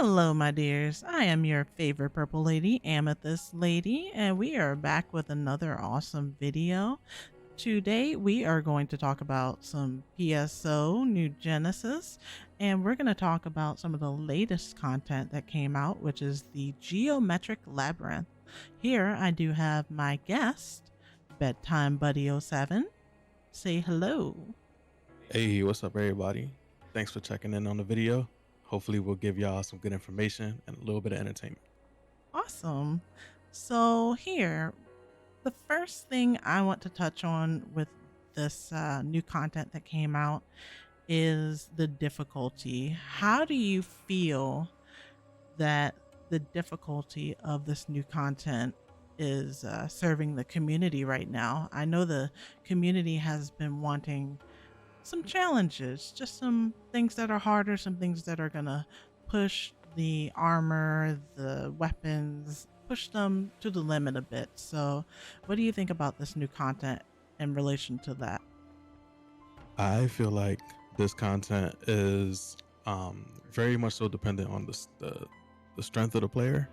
Hello, my dears. I am your favorite purple lady, AmethystLady, and we are back with another awesome video. Today, we are going to talk about some PSO New Genesis, and we're going to talk about some of the latest content that came out, which is the Geometric Labyrinth. Here, I do have my guest, Bedtime Buddy 07. Say hello. Hey, what's up, everybody? Thanks for checking in on the video. Hopefully, we'll give y'all some good information and a little bit of entertainment. Awesome. So, here, the first thing I want to touch on with this new content that came out is the difficulty. How do you feel that the difficulty of this new content is serving the community right now? I know the community has been wanting some challenges, just some things that are harder, some things that are going to push the armor, the weapons, push them to the limit a bit. So, what do you think about this new content in relation to that? I feel like this content is very much so dependent on the strength of the player.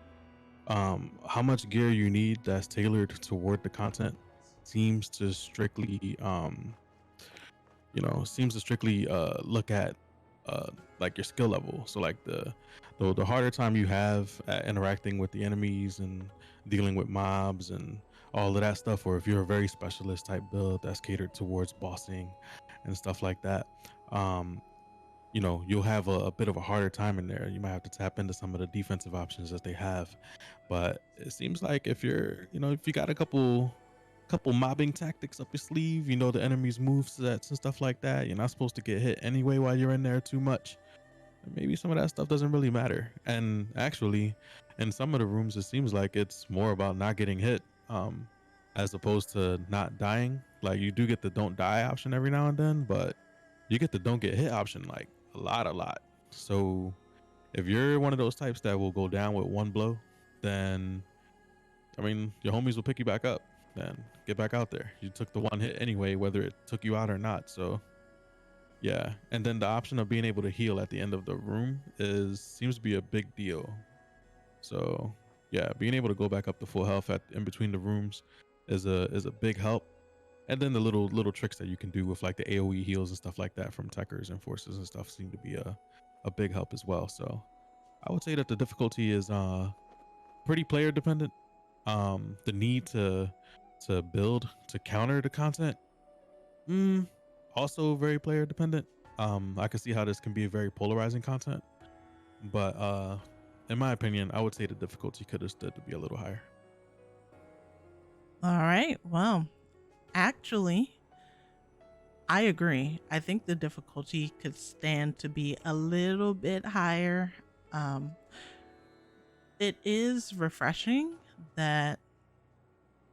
How much gear you need that's tailored toward the content seems to strictly look at like your skill level. So like the harder time you have at interacting with the enemies and dealing with mobs and all of that stuff, or if you're a very specialist type build that's catered towards bossing and stuff like that, um you'll have a bit of a harder time in there. You might have to tap into some of the defensive options that they have. But it seems like if you got a couple mobbing tactics up your sleeve, the enemy's move sets and stuff like that, you're not supposed to get hit anyway while you're in there too much. Maybe some of that stuff doesn't really matter. And actually, in some of the rooms, it seems like it's more about not getting hit, as opposed to not dying. Like, you do get the don't die option every now and then, but you get the don't get hit option like a lot. So if you're one of those types that will go down with one blow, then your homies will pick you back up and get back out there. You took the one hit anyway, whether it took you out or not. So yeah. And then the option of being able to heal at the end of the room seems to be a big deal. So yeah, being able to go back up to full health in between the rooms is a big help. And then the little tricks that you can do with like the AoE heals and stuff like that from techers and forces and stuff seem to be a big help as well. So I would say that the difficulty is pretty player dependent. The need to build to counter the content, also very player dependent. I can see how this can be a very polarizing content, but in my opinion, I would say the difficulty could have stood to be a little higher. All right. Well, actually, I agree. I think the difficulty could stand to be a little bit higher. Um, it is refreshing that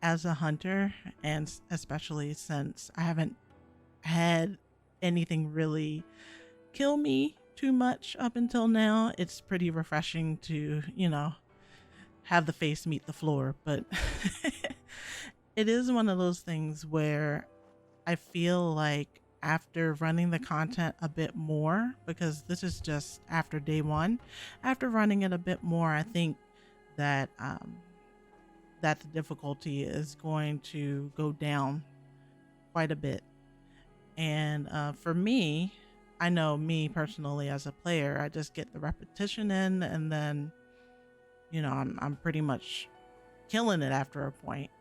as a hunter, and especially since I haven't had anything really kill me too much up until now, it's pretty refreshing to, have the face meet the floor. But it is one of those things where I feel like after running the content a bit more, because this is just after day one, after running it a bit more, I think that that the difficulty is going to go down quite a bit. And for me, I know me personally as a player, I just get the repetition in, and then I'm pretty much killing it after a point.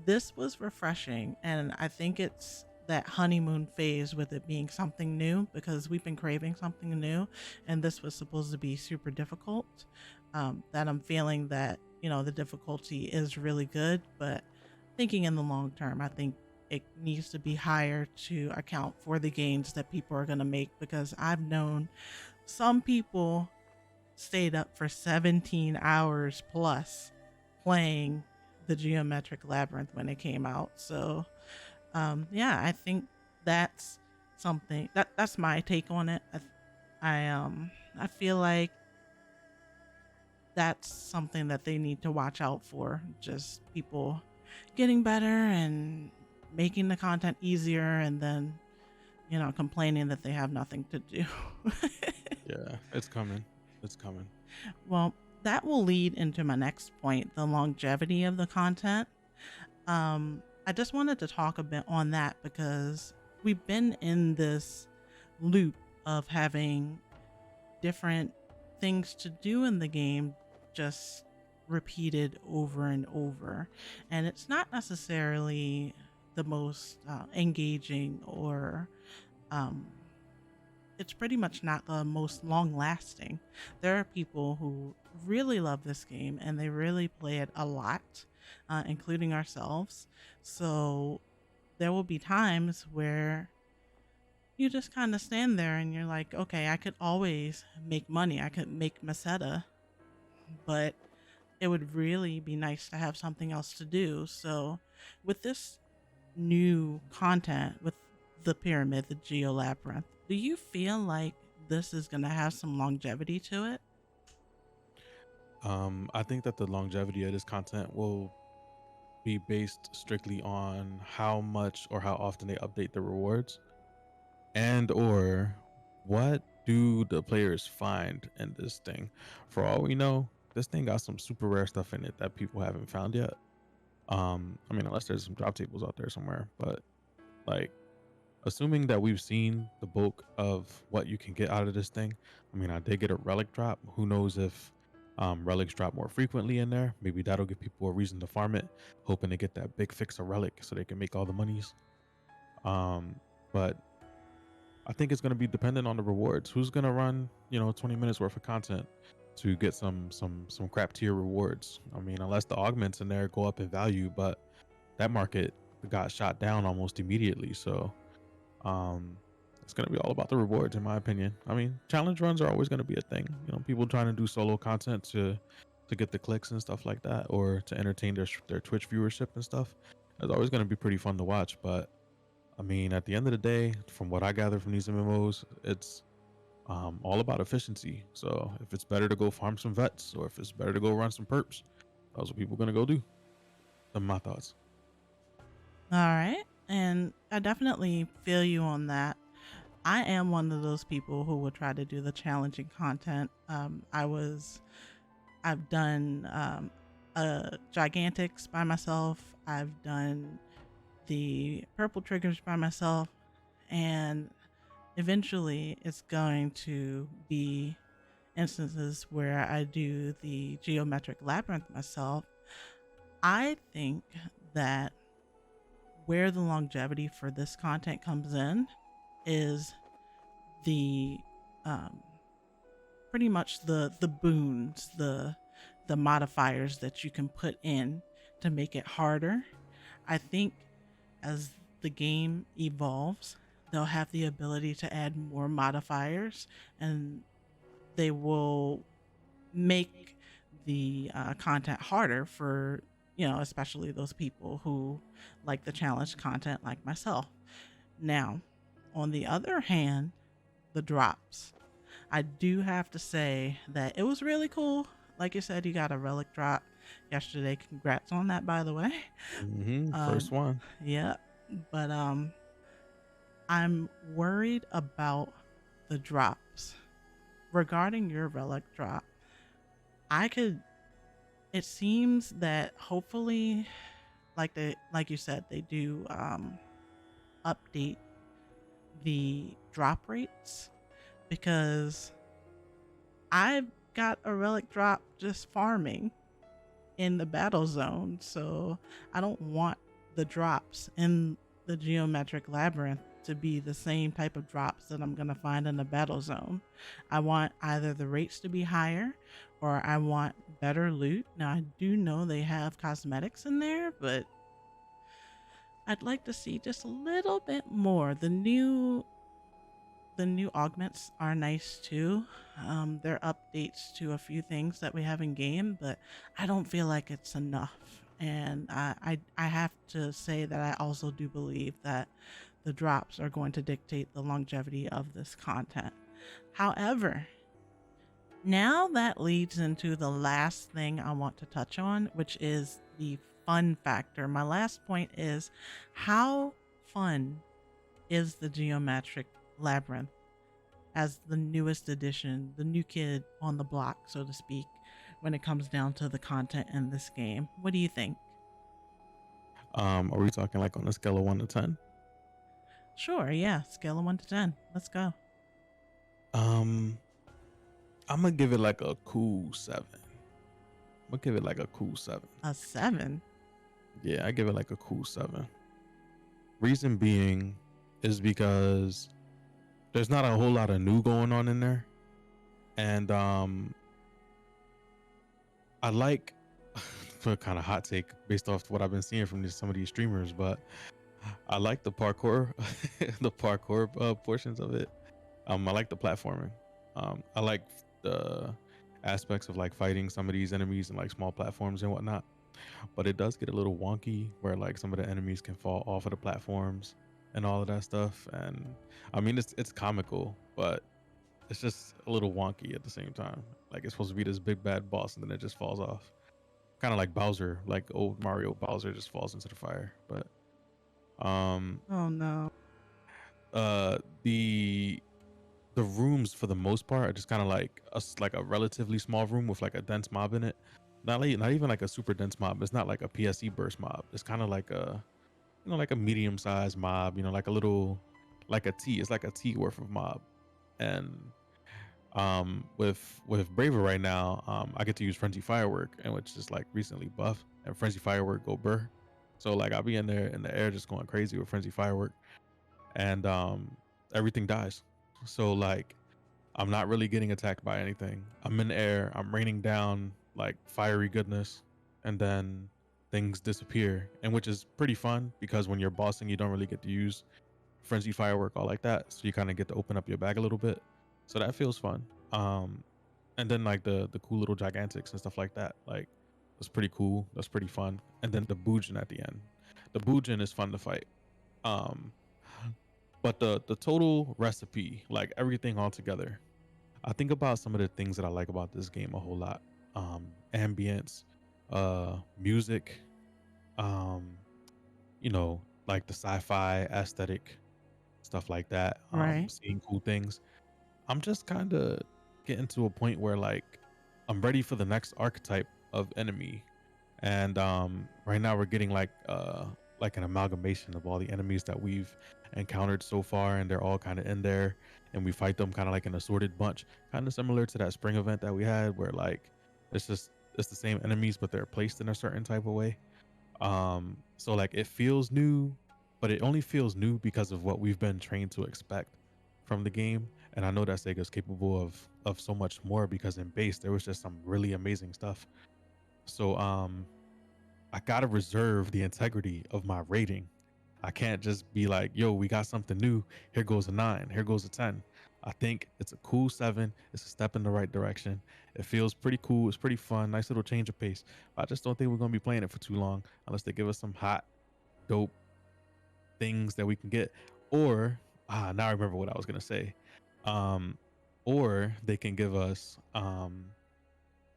This was refreshing, and I think it's that honeymoon phase with it being something new, because we've been craving something new, and this was supposed to be super difficult. That I'm feeling that the difficulty is really good, but thinking in the long term, I think it needs to be higher to account for the gains that people are going to make, because I've known some people stayed up for 17 hours plus playing the Geometric Labyrinth when it came out. So yeah, I think that's something that's my take on it. I feel like that's something that they need to watch out for, just people getting better and making the content easier, and then complaining that they have nothing to do. Yeah, it's coming. it's coming. Well, that will lead into my next point, the longevity of the content. I just wanted to talk a bit on that because we've been in this loop of having different things to do in the game just repeated over and over. And it's not necessarily the most engaging or um, it's pretty much not the most long lasting. There are people who really love this game and they really play it a lot, including ourselves. So there will be times where you just kind of stand there and you're like, okay, I could always make money. I could make Meseta, but it would really be nice to have something else to do. So with this new content, with the pyramid, the Geo Labyrinth, do you feel like this is going to have some longevity to it? I think that the longevity of this content will be based strictly on how much or how often they update the rewards, and or what do the players find in this thing. For all we know, this thing got some super rare stuff in it that people haven't found yet. I mean, unless there's some drop tables out there somewhere, but like, assuming that we've seen the bulk of what you can get out of this thing. I mean, I did get a relic drop. Who knows if relics drop more frequently in there? Maybe that'll give people a reason to farm it, hoping to get that big fix of relic so they can make all the monies. But I think it's going to be dependent on the rewards. Who's going to run, 20 minutes worth of content to get some crap tier rewards? I mean, unless the augments in there go up in value, but that market got shot down almost immediately. So um, it's going to be all about the rewards, in my opinion. I mean, challenge runs are always going to be a thing. People trying to do solo content to get the clicks and stuff like that, or to entertain their Twitch viewership and stuff. It's always going to be pretty fun to watch. But I mean, at the end of the day, from what I gather from these MMOs, it's all about efficiency. So if it's better to go farm some vets, or if it's better to go run some perps, that's what people are going to go do. Them are my thoughts. All right. And I definitely feel you on that. I am one of those people who would try to do the challenging content. I've done Gigantics by myself. I've done the purple triggers by myself. And eventually it's going to be instances where I do the geometric labyrinth myself. I think that where the longevity for this content comes in is the pretty much the boons, the modifiers that you can put in to make it harder. I think as the game evolves, they'll have the ability to add more modifiers, and they will make the content harder for, especially those people who like the challenge content like myself. Now, on the other hand, the drops. I do have to say that it was really cool. Like you said, you got a relic drop yesterday. Congrats on that, by the way. First one. Yeah, but I'm worried about the drops. Regarding your relic drop, it seems that hopefully, like you said, they do update the drop rates, because I've got a relic drop just farming in the battle zone, so I don't want the drops in the geometric labyrinth to be the same type of drops that I'm gonna find in the battle zone. I want either the rates to be higher, or I want better loot. Now I do know they have cosmetics in there, but I'd like to see just a little bit more. The new augments are nice too. They're updates to a few things that we have in game, but I don't feel like it's enough. And I have to say that I also do believe that the drops are going to dictate the longevity of this content. However, now that leads into the last thing I want to touch on, which is the fun factor. My last point is, how fun is the geometric labyrinth? as the newest addition, the new kid on the block, so to speak, when it comes down to the content in this game. What do you think? Are we talking like on a scale of 1 to 10? Sure, yeah, scale of 1 to 10. Let's go. Um, I'm gonna give it like a cool 7. I'm gonna give it like a cool 7. A 7? Yeah, I give it like a cool 7. Reason being is because there's not a whole lot of new going on in there, and I like for kind of hot take based off what I've been seeing from some of these streamers, but I like the parkour, the parkour portions of it. I like the platforming. I like the aspects of like fighting some of these enemies and like small platforms and whatnot. But it does get a little wonky where like some of the enemies can fall off of the platforms and all of that stuff. And I mean, it's comical, but it's just a little wonky at the same time. Like it's supposed to be this big bad boss, and then it just falls off. Kind of like Bowser, like old Mario Bowser just falls into the fire. But Oh no. uh, the rooms for the most part are just kind of like like a relatively small room with like a dense mob in it. Not even like a super dense mob. It's not like a PSE burst mob. It's kind of like a like a medium sized mob. Like a little like a T. It's like a T worth of mob. And with Braver right now, I get to use Frenzy Firework, and which is like recently buffed, and Frenzy Firework go burr. So like I'll be in there in the air just going crazy with Frenzy Firework, and everything dies. So like I'm not really getting attacked by anything. I'm in the air, I'm raining down like fiery goodness, and then things disappear, and which is pretty fun because when you're bossing you don't really get to use Frenzy Firework all like that, so you kind of get to open up your bag a little bit. So that feels fun. And then like the cool little gigantics and stuff like that, like that's pretty cool, that's pretty fun. And then the Boojin at the end, the Boojin is fun to fight. um but the total recipe, like everything all together, I think about some of the things that I like about this game a whole lot. Ambience, music, um like the sci-fi aesthetic, stuff like that. Right. Seeing cool things. I'm just kind of getting to a point where like I'm ready for the next archetype of enemy. And right now we're getting like an amalgamation of all the enemies that we've encountered so far, and they're all kind of in there, and we fight them kind of like an assorted bunch, kind of similar to that spring event that we had where like it's the same enemies but they're placed in a certain type of way. So like it feels new, but it only feels new because of what we've been trained to expect from the game. And I know that Sega's capable of so much more, because in base there was just some really amazing stuff. So I gotta reserve the integrity of my rating. I can't just be like, yo, we got something new, here goes a 9, here goes a 10. I think it's a cool 7. It's a step in the right direction. It feels pretty cool, it's pretty fun, nice little change of pace. I just don't think we're gonna be playing it for too long unless they give us some hot dope things that we can get. Or now I remember what I was gonna say. um or they can give us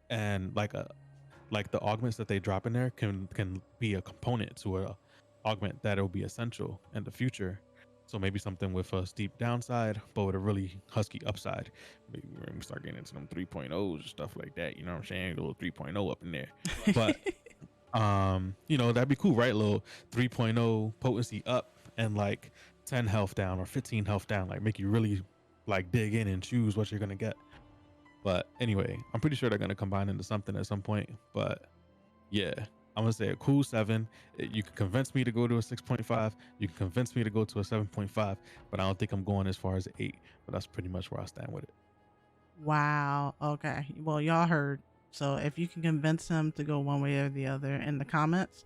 and like the augments that they drop in there can be a component to a augment that'll be essential in the future. So maybe something with a steep downside but with a really husky upside. Maybe we're gonna start getting into them 3.0s and stuff like that, you know what I'm saying, a little 3.0 up in there. But that'd be cool, right? A little 3.0 potency up and like 10 health down or 15 health down, like make you really like dig in and choose what you're gonna get. But anyway, I'm pretty sure they're gonna combine into something at some point. But yeah, I'm gonna say a cool 7. You can convince me to go to a 6.5. You can convince me to go to a 7.5, but I don't think I'm going as far as 8. But that's pretty much where I stand with it. Wow. Okay. Well, y'all heard. So if you can convince him to go one way or the other in the comments,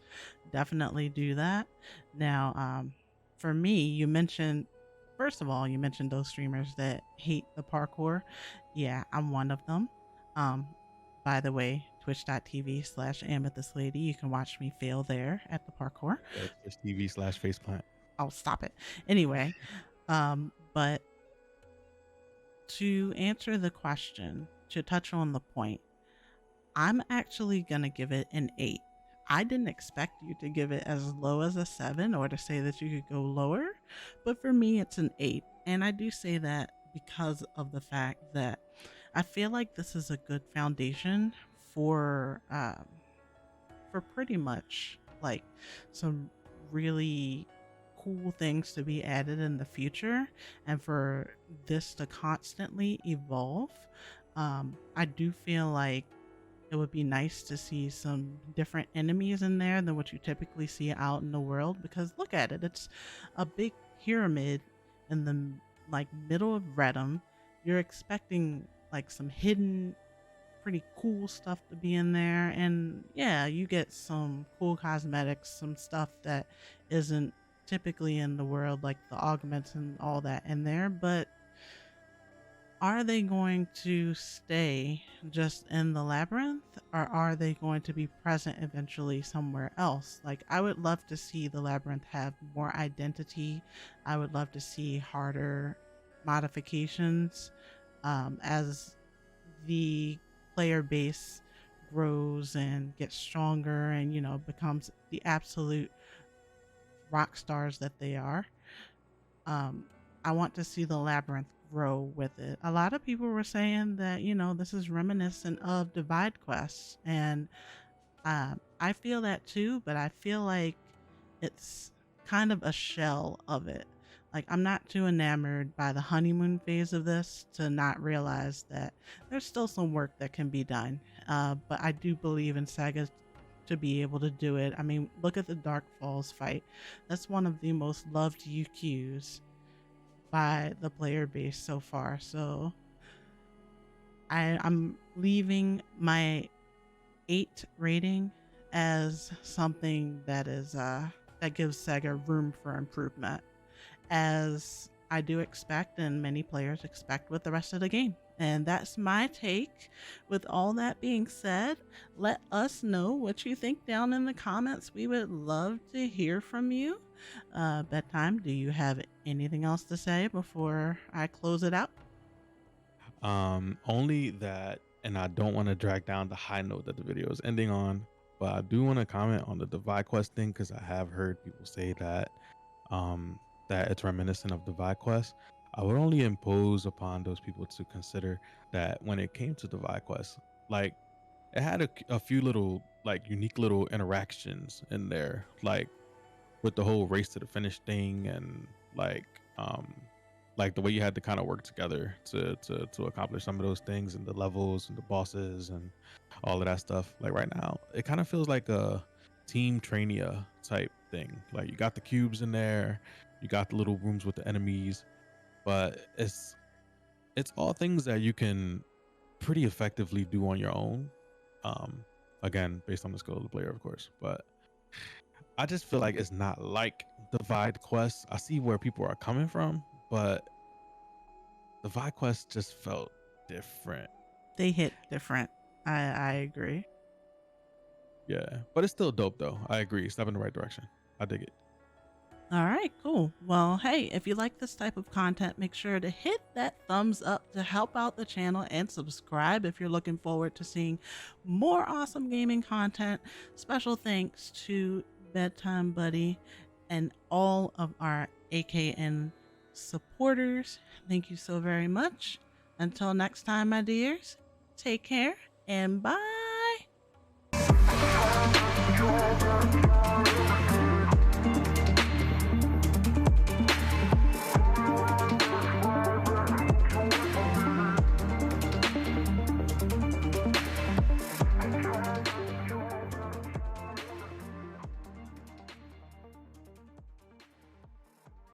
definitely do that. Now, for me, you mentioned, first of all, you mentioned those streamers that hate the parkour. Yeah, I'm one of them. Um, by the way, twitch.tv/AmethystLady. You can watch me fail there at the parkour. It's TV/faceplant. Oh, stop it. Anyway, but to answer the question, to touch on the point, I'm actually going to give it an 8. I didn't expect you to give it as low as a 7 or to say that you could go lower, but for me, it's an 8. And I do say that because of the fact that I feel like this is a good foundation for pretty much like some really cool things to be added in the future, and for this to constantly evolve. I do feel like it would be nice to see some different enemies in there than what you typically see out in the world, because look at it, it's a big pyramid in the like middle of Redham. You're expecting like some hidden pretty cool stuff to be in there, and yeah, you get some cool cosmetics, some stuff that isn't typically in the world, like the augments and all that in there. But are they going to stay just in the labyrinth, or are they going to be present eventually somewhere else? Like, I would love to see the labyrinth have more identity. I would love to see harder modifications as the player base grows and gets stronger and, you know, becomes the absolute rock stars that they are. um I want to see the labyrinth grow with it. A lot of people were saying that, you know, this is reminiscent of Divide Quest, and I feel that too, but I feel like it's kind of a shell of it. Like, I'm not too enamored by the honeymoon phase of this to not realize that there's still some work that can be done. But I do believe in Sega to be able to do it. I mean, look at the Dark Falls fight. That's one of the most loved UQs by the player base so far. So I'm leaving my 8 rating as something that is that gives Sega room for improvement, as I do expect and many players expect with the rest of the game. And that's my take. With all that being said, let us know what you think down in the comments. We would love to hear from you. Bedtime, do you have anything else to say before I close it out? Only that, and I don't want to drag down the high note that the video is ending on, but I do want to comment on the Divide Quest thing, because I have heard people say that that it's reminiscent of Divide Quest. I would only impose upon those people to consider that when it came to Divide Quest, like, it had a few little like unique little interactions in there, like with the whole race to the finish thing, and like the way you had to kind of work together to accomplish some of those things, and the levels and the bosses and all of that stuff. Like, right now it kind of feels like a Team Trainia type thing. Like, you got the cubes in there, you got the little rooms with the enemies, but it's all things that you can pretty effectively do on your own, again, based on the skill of the player, of course. But I just feel like it's not like Divide Quest. I see where people are coming from, but Divide Quest just felt different. They hit different. I agree. Yeah, but it's still dope though. I agree. Step in the right direction. I dig it. All right, cool. Well, hey, if you like this type of content, make sure to hit that thumbs up to help out the channel, and subscribe if you're looking forward to seeing more awesome gaming content. Special thanks to Bedtime Buddy and all of our AKN supporters. Thank you so very much. Until next time, my dears, take care and bye.